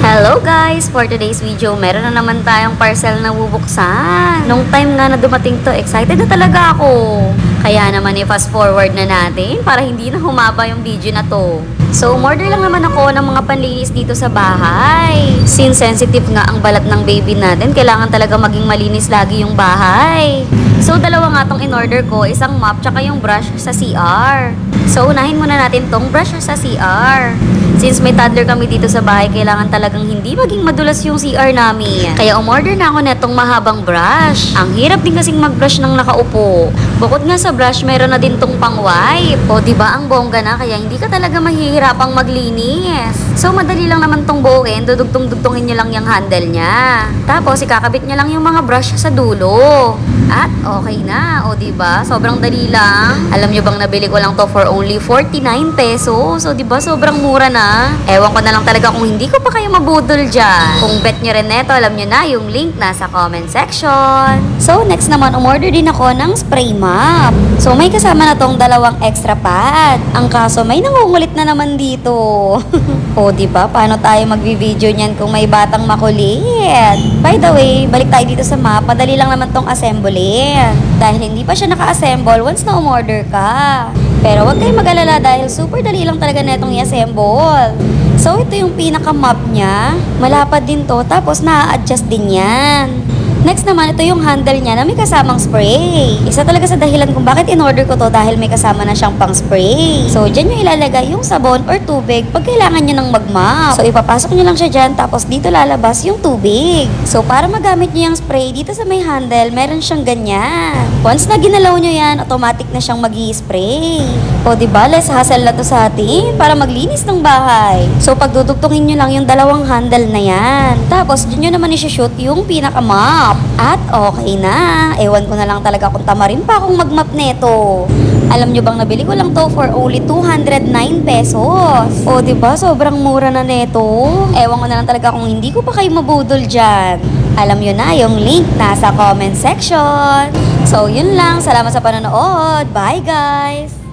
Hello guys! For today's video, meron na naman tayong parcel na bubuksan. Nung time nga na dumating to, excited na talaga ako. Kaya naman i-fast forward na natin para hindi na humaba yung video na to. So, umorder lang naman ako ng mga panlinis dito sa bahay. Since sensitive nga ang balat ng baby natin, kailangan talaga maging malinis lagi yung bahay. So, dalawa nga tong in-order ko, isang mop tsaka yung brush sa CR. So, unahin muna natin tong brush sa CR. Since may toddler kami dito sa bahay, kailangan talagang hindi maging madulas yung CR namin. Kaya umorder na ako netong mahabang brush. Ang hirap din kasing mag-brush ng nakaupo. Bukod nga sa brush, meron na din tong pang-wipe. O diba ang bongga na, kaya hindi ka talaga mahihirapang maglinis. So madali lang naman tong buuin, dudugtong-dugtongin nyo lang yung handle niya. Tapos ikakabit nyo lang yung mga brush sa dulo. At okay na, o diba? Sobrang dali lang. Alam nyo bang nabili ko lang to for only 49 pesos. So diba sobrang mura na. Ewan ko na lang talaga kung hindi ko pa kayo mabudol dyan. Kung bet nyo rin neto, alam nyo na, yung link nasa comment section. So next naman, umorder din ako ng spray mop. So may kasama na tong dalawang extra pad. Ang kaso may nangungulit na naman dito. O diba, paano tayo magbi-video niyan kung may batang makulit? By the way, balik tayo dito sa mop. Madali lang naman tong assemblein. Dahil hindi pa siya naka-assemble once na umorder ka. Pero wag kayong mag-alala dahil super dali lang talaga netong i-assemble. So ito yung pinaka-mop niya. Malapad din to, tapos na-adjust din yan. Next naman, ito yung handle niya na may kasamang spray. Isa talaga sa dahilan kung bakit in-order ko to dahil may kasama na siyang pang spray. So, dyan nyo ilalagay yung sabon or tubig pag kailangan nyo ng mag-mop. So, ipapasok nyo lang siya dyan tapos dito lalabas yung tubig. So, para magamit nyo yung spray dito sa may handle, meron siyang ganyan. Once na ginalaw nyo yan, automatic na siyang mag-i-spray. O, diba? Less hassle na to sa atin para maglinis ng bahay. So, pagdudugtungin nyo lang yung dalawang handle na yan. Tapos, dyan nyo naman i-shoot yung pinaka-mop. At okay na. Ewan ko na lang talaga kung tama rin pa akong mag-mop neto. Alam nyo bang nabili ko lang to for only 209 pesos. O diba, sobrang mura na neto. Ewan ko na lang talaga kung hindi ko pa kayo mabudol dyan. Alam nyo na, yung link nasa comment section. So yun lang, salamat sa panonood. Bye guys!